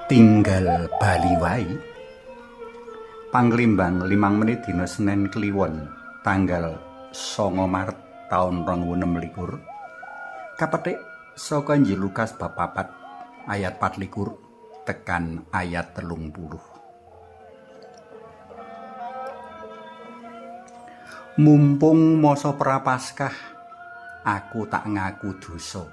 Tinggal Bali wae. Panglimbang 5 menit dina Senin Kliwon tanggal 9 Maret taun 2026. Kapethik saka Injil Lukas bab 4 ayat 24 tekan ayat 30. Mumpung masa Prapaskah aku tak ngaku dosa.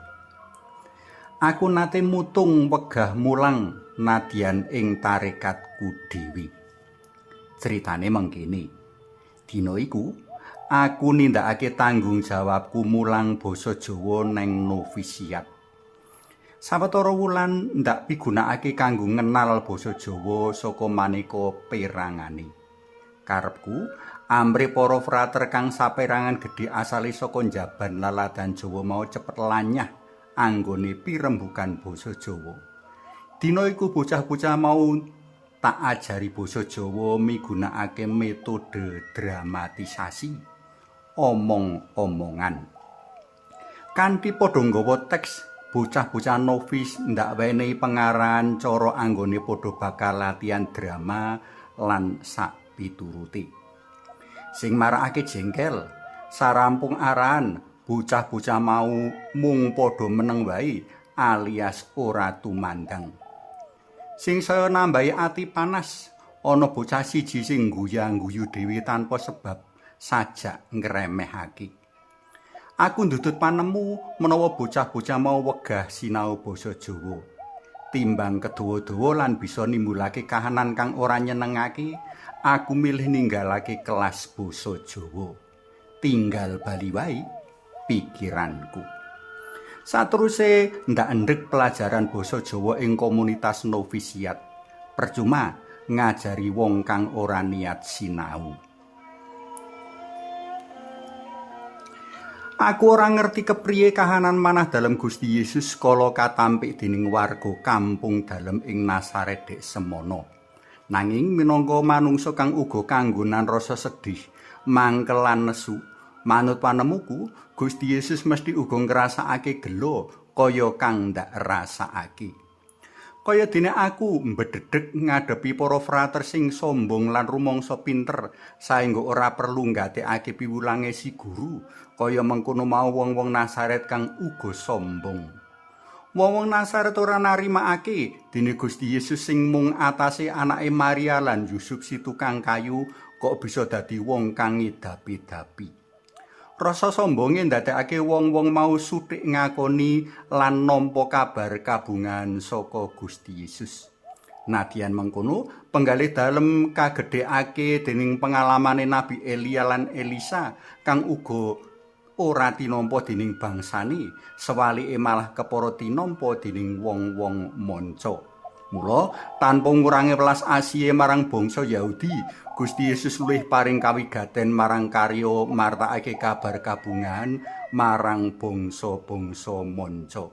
Aku nate mutung wegah mulang nadyan ing tarekatku dhewe. Critane mengkene. Dina iku aku nindakake tanggung jawabku mulang basa Jawa neng novisiat. Sawetara wulan ndak pigunakake kanggo ngenal basa Jawa saka maneka perangane. Karepku amre para frater kang saperangan gedhe asale saka njaban laladan Jawa mau cepet lanyah anggone pirembugan basa Jawa. Dina iku bocah-bocah mau tak ajari basa Jawa migunakake metode dramatisasi omong-omongan. Kanthi padha nggawa teks, bocah-bocah novis ndak wenehi pengarahan cara anggone padha bakal latihan drama lan sak piturute. Sing marakake jengkel, sarampung arahan bocah-bocah mau mung padha meneng wae alias ora tumandang. Sing saya nambahi ati panas, ana bocah siji sing guyang-guyu dhewe tanpa sebab sajak ngremehake. Aku ndudut panemu menawa bocah-bocah mau wegah sinau basa Jawa. Timbang kedawa-dawa lan bisa nimbulake kahanan kang ora nyenengake, aku milih ninggalake kelas basa Jawa. Tinggal Bali wae pikiranku. Sateruse ndak endhek pelajaran basa Jawa ing komunitas novisiat. Percuma ngajari wong kang ora niat sinau. Aku ora ngerti kepriye kahanan manah dalem Gusti Yesus kala katampik dening warga kampung dalem ing Nasaret dek semono. Nanging minangka manungsa kang uga kanggonan rasa sedih, mangkel lan nesu, manut panemuku, Gusti Yesus mesti uga ngrasakake gelo kaya kang ndak rasakake. Kaya dene aku mbedhedhek ngadepi para frater sing sombong lan rumangsa pinter saengga ora perlu nggatekake piwulange si guru, kaya mengkono mau wong-wong Nasaret kang uga sombong. Wong-wong Nasaret ora narimakake dene Gusti Yesus sing mung atase anake Maria lan Yusuf si tukang kayu kok bisa dadi wong kang ngidapi-dapi. Rasa sombonge ndadekake wong-wong mau suthik ngakoni lan nampa kabar kabungan saka Gusti Yesus. Nadyan mengkono, penggalih dalem kagedhekake dening pengalamane Nabi Elia lan Elisa kang uga ora tinampa dening bangsane, sewalike malah kepara tinampa dening wong-wong manca. Mula tanpa ngurangi welas asihe marang bangsa Yahudi, Gusti Yesus luwih paring kawigaten marang karya martakake kabar kabungan marang bangsa-bangsa manca.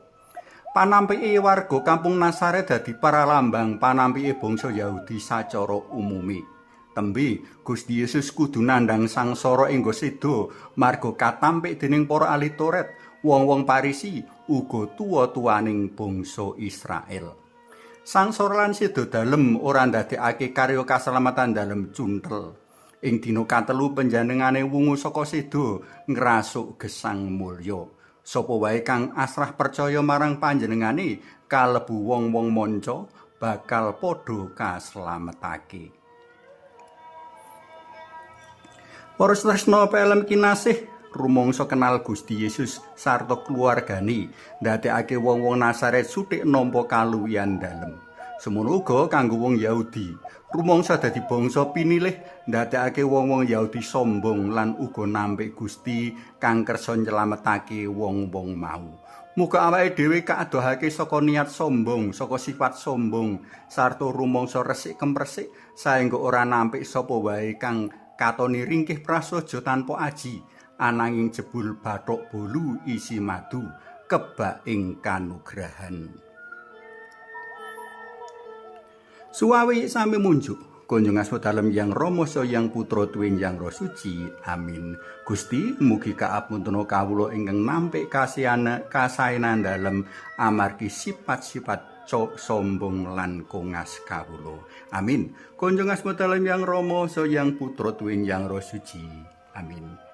Panampike warga kampung Nasaret dadi paralambang panampike bangsa Yahudi sacara umume. Tembe Gusti Yesus kudu nandhang sangsara enggo seda marga katampik dening para ahli Taurat, wong-wong Parisi uga tuwa-tuwaning bangsa Israel. Sangsara lan seda dalem ora ndadekake karya kaselamatan dalem cuntel. Ing dina katelu panjenengane wungu saka seda ngrasuk gesang mulya. Sapa wae kang asrah percaya marang panjenengane kalebu wong-wong manca bakal padha kaslametake. Para tresna pelem kinasih, rumangsa kenal Gusti Yesus sarta keluargane ndadekake wong-wong Nasaret suthik nampa kaluwihan dalem. Semono uga kanggo wong Yahudi, rumangsa dadi bangsa pinilih ndadekake wong-wong Yahudi sombong lan uga nampik Gusti kang kersa nyelametake wong-wong mau. Muga awake dhewe kaadohake saka niat sombong, saka sifat sombong, sarta rumangsa resik kemresik saengga ora nampik sapa wae kang katoni ringkih prasaja tanpa aji. Ananging jebul bathok bolu isi madu kebak ing kanugrahan. Suwawi sami munjuk kunjung asma dalem Yang Rama Yang Putra Tuwin Yang Roh Suci. Amin. Gusti mugi kaapunten kawula ingkang nampik kasaenan dalem amargi sifat-sifat sombong lan kongas kawula. Amin. Kunjung asma dalem Yang Rama so Yang Putra tuwin Yang Roh Suci. Amin.